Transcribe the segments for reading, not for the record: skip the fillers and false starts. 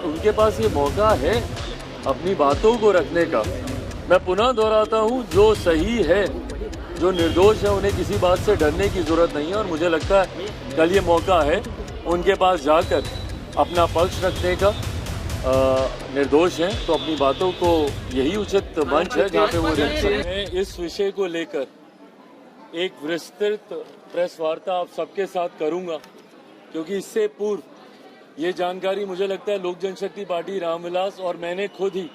उनके पास ये मौका है अपनी बातों को रखने का। मैं पुनः दोहराता हूँ, जो सही है, जो निर्दोष है, उन्हें किसी बात से डरने की जरूरत नहीं है। और मुझे लगता है कल ये मौका है उनके पास जाकर अपना पक्ष रखने का। निर्दोष हैं तो अपनी बातों को, यही उचित मंच है जहाँ पे वो रख सकते हैं। इस विषय को लेकर एक विस्तृत प्रेस वार्ता आप सबके साथ करूंगा, क्योंकि इससे पूर्व ये जानकारी मुझे लगता है लोक जनशक्ति पार्टी रामविलास और मैंने खुद ही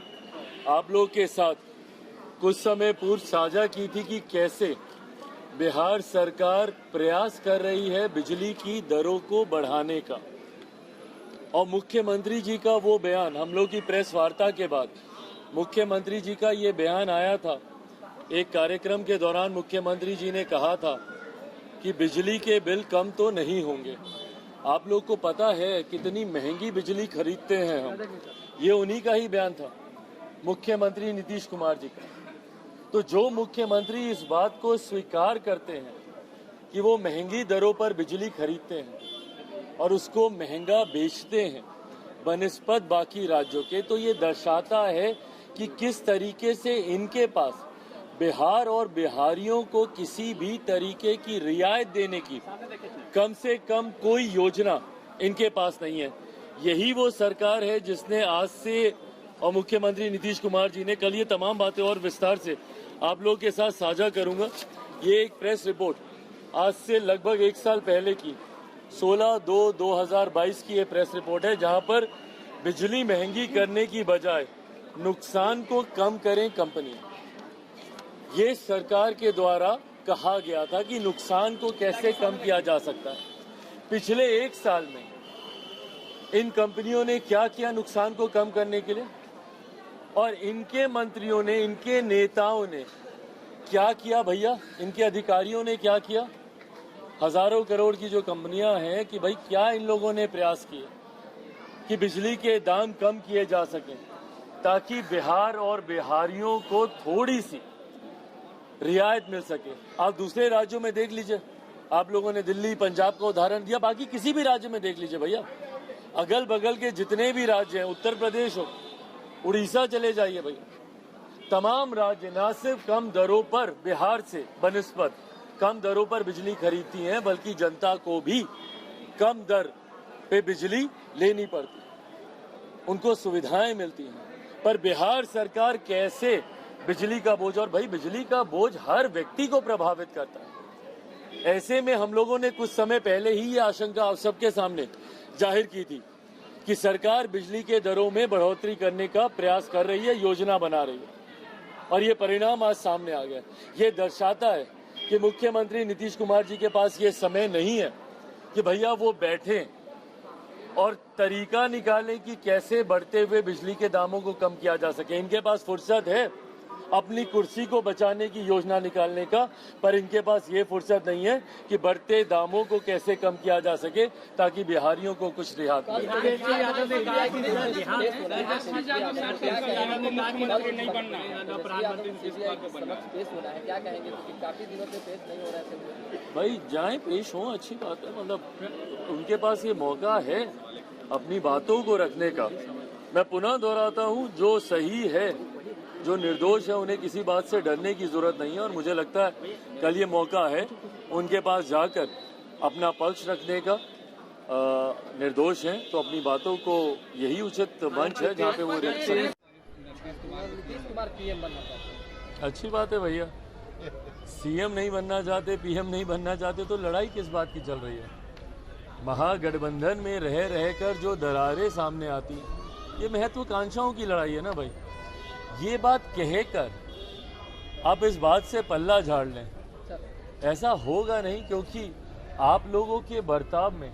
आप लोग के साथ कुछ समय पूर्व साझा की थी कि कैसे बिहार सरकार प्रयास कर रही है बिजली की दरों को बढ़ाने का। और मुख्यमंत्री जी का वो बयान, हम लोग की प्रेस वार्ता के बाद मुख्यमंत्री जी का ये बयान आया था। एक कार्यक्रम के दौरान मुख्यमंत्री जी ने कहा था कि बिजली के बिल कम तो नहीं होंगे। आप लोग को पता है कितनी महंगी बिजली खरीदते हैं हम, ये उन्हीं का ही बयान था, मुख्यमंत्री नीतीश कुमार जी का। तो जो मुख्यमंत्री इस बात को स्वीकार करते हैं कि वो महंगी दरों पर बिजली खरीदते हैं और उसको महंगा बेचते हैं बनिस्बत बाकी राज्यों के, तो ये दर्शाता है कि किस तरीके से इनके पास बिहार और बिहारियों को किसी भी तरीके की रियायत देने की कम से कम कोई योजना इनके पास नहीं है। यही वो सरकार है जिसने आज से, और मुख्यमंत्री नीतीश कुमार जी ने कल, ये तमाम बातें और विस्तार से आप लोग के साथ साझा करूंगा। ये एक प्रेस रिपोर्ट आज से लगभग 1 साल पहले की 16/2/2022 की ये प्रेस रिपोर्ट है, जहां पर बिजली महंगी करने की बजाय नुकसान को कम करें कंपनी। ये सरकार के द्वारा कहा गया था कि नुकसान को कैसे कम किया जा सकता है। पिछले 1 साल में इन कंपनियों ने क्या किया नुकसान को कम करने के लिए, और इनके मंत्रियों ने, इनके नेताओं ने क्या किया भैया, इनके अधिकारियों ने क्या किया। हजारों करोड़ की जो कंपनियां हैं, कि भाई क्या इन लोगों ने प्रयास किए कि बिजली के दाम कम किए जा सकें ताकि बिहार और बिहारियों को थोड़ी सी रियायत मिल सके। आप दूसरे राज्यों में देख लीजिए, आप लोगों ने दिल्ली पंजाब का उदाहरण दिया, बाकी किसी भी राज्य में देख लीजिए भैया, अगल बगल के जितने भी राज्य हैं, उत्तर प्रदेश हो, उड़ीसा चले जाइए भैया, तमाम राज्य न सिर्फ कम दरों पर बिहार से बनिस्बत कम दरों पर बिजली खरीदती हैं, बल्कि जनता को भी कम दर पे बिजली लेनी पड़ती है, उनको सुविधाएं मिलती हैं। पर बिहार सरकार कैसे बिजली का बोझ, और भाई बिजली का बोझ हर व्यक्ति को प्रभावित करता है। ऐसे में हम लोगों ने कुछ समय पहले ही ये आशंका आप सबके सामने जाहिर की थी कि सरकार बिजली के दरों में बढ़ोतरी करने का प्रयास कर रही है, योजना बना रही है, और ये परिणाम आज सामने आ गया। ये दर्शाता है कि मुख्यमंत्री नीतीश कुमार जी के पास ये समय नहीं है कि भैया वो बैठे और तरीका निकालें कि कैसे बढ़ते हुए बिजली के दामों को कम किया जा सके। इनके पास फुर्सत है अपनी कुर्सी को बचाने की योजना निकालने का, पर इनके पास ये फुर्सत नहीं है कि बढ़ते दामों को कैसे कम किया जा सके ताकि बिहारियों को कुछ रियायत मिले। भाई जाएं, पेश हों, अच्छी बात है। मतलब उनके पास ये मौका है अपनी बातों को रखने का। मैं पुनः दोहराता हूँ, जो सही है, जो निर्दोष है, उन्हें किसी बात से डरने की जरूरत नहीं है। और मुझे लगता है कल ये मौका है उनके पास जाकर अपना पक्ष रखने का। निर्दोष हैं तो अपनी बातों को, यही उचित मंच है जहाँ पे वो रख सकते। अच्छी बात है भैया, सीएम नहीं बनना चाहते, पीएम नहीं बनना चाहते, तो लड़ाई किस बात की चल रही है। महागठबंधन में रह रहकर जो दरारें सामने आती हैं, ये महत्वाकांक्षाओं की लड़ाई है ना भाई। ये बात कहकर आप इस बात से पल्ला झाड़ लें, ऐसा होगा नहीं, क्योंकि आप लोगों के बर्ताव में,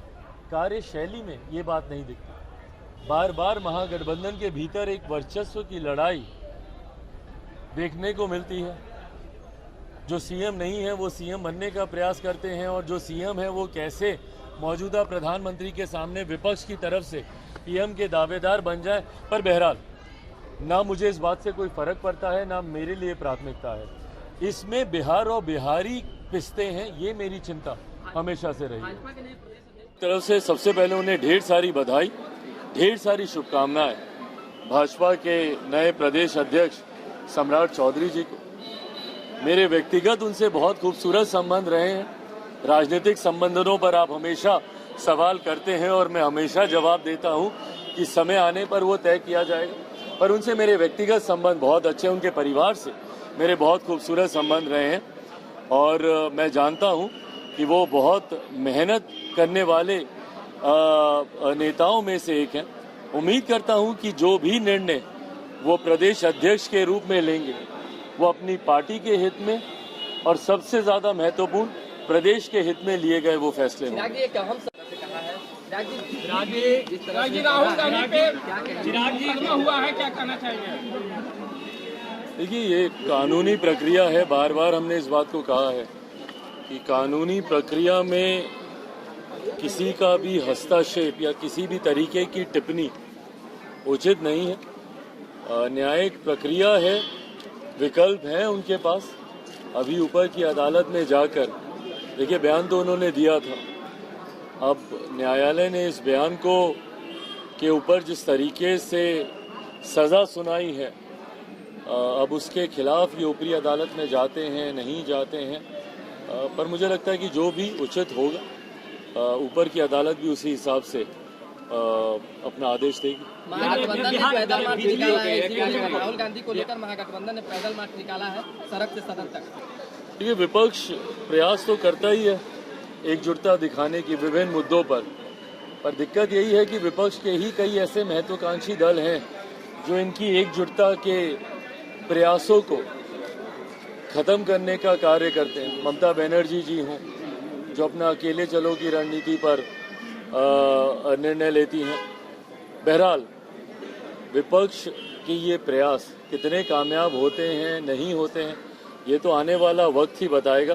कार्यशैली में ये बात नहीं दिखती। बार बार महागठबंधन के भीतर एक वर्चस्व की लड़ाई देखने को मिलती है। जो सीएम नहीं है वो सीएम बनने का प्रयास करते हैं, और जो सीएम है वो कैसे मौजूदा प्रधानमंत्री के सामने विपक्ष की तरफ से पीएम के दावेदार बन जाए। पर बहरहाल ना मुझे इस बात से कोई फर्क पड़ता है, ना मेरे लिए प्राथमिकता है। इसमें बिहार और बिहारी पिसते हैं, ये मेरी चिंता हमेशा से रही है। तरफ से सबसे पहले उन्हें ढेर सारी बधाई ढेर सारी शुभकामनाएं भाजपा के नए प्रदेश अध्यक्ष सम्राट चौधरी जी को। मेरे व्यक्तिगत उनसे बहुत खूबसूरत संबंध रहे हैं। राजनीतिक संबंधों पर आप हमेशा सवाल करते हैं और मैं हमेशा जवाब देता हूं कि समय आने पर वो तय किया जाएगा। पर उनसे मेरे व्यक्तिगत संबंध बहुत अच्छे हैं, उनके परिवार से मेरे बहुत खूबसूरत संबंध रहे हैं और मैं जानता हूं कि वो बहुत मेहनत करने वाले नेताओं में से एक हैं। उम्मीद करता हूं कि जो भी निर्णय वो प्रदेश अध्यक्ष के रूप में लेंगे वो अपनी पार्टी के हित में और सबसे ज्यादा महत्वपूर्ण प्रदेश के हित में लिए गए वो फैसले होंगे। चिराग जी राहुल गांधी पे चिराग जी हुआ है, क्या कहना चाहिए? देखिए, ये कानूनी प्रक्रिया है। बार बार हमने इस बात को कहा है कि कानूनी प्रक्रिया में किसी का भी हस्तक्षेप या किसी भी तरीके की टिप्पणी उचित नहीं है। न्यायिक प्रक्रिया है, विकल्प है उनके पास। अभी ऊपर की अदालत में जाकर देखिए, बयान तो उन्होंने दिया था। अब न्यायालय ने इस बयान को के ऊपर जिस तरीके से सजा सुनाई है, अब उसके खिलाफ ये ऊपरी अदालत में जाते हैं नहीं जाते हैं, पर मुझे लगता है कि जो भी उचित होगा ऊपर की अदालत भी उसी हिसाब से अपना आदेश देगी। महागठबंधन ने पैदल मार्च निकाला है, राहुल गांधी को लेकर महागठबंधन ने पैदल मार्च निकाला है सड़क से सदन तक। देखिए, विपक्ष प्रयास तो करता ही है एकजुटता दिखाने की विभिन्न मुद्दों पर दिक्कत यही है कि विपक्ष के ही कई ऐसे महत्वाकांक्षी दल हैं जो इनकी एकजुटता के प्रयासों को खत्म करने का कार्य करते हैं। ममता बनर्जी जी हों जो अपना अकेले चलो की रणनीति पर निर्णय लेती हैं। बहरहाल, विपक्ष के ये प्रयास कितने कामयाब होते हैं नहीं होते हैं ये तो आने वाला वक्त ही बताएगा।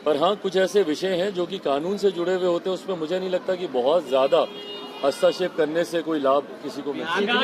पर हाँ, कुछ ऐसे विषय हैं जो कि कानून से जुड़े हुए होते हैं, उसमें मुझे नहीं लगता कि बहुत ज्यादा हस्तक्षेप करने से कोई लाभ किसी को मिलता है।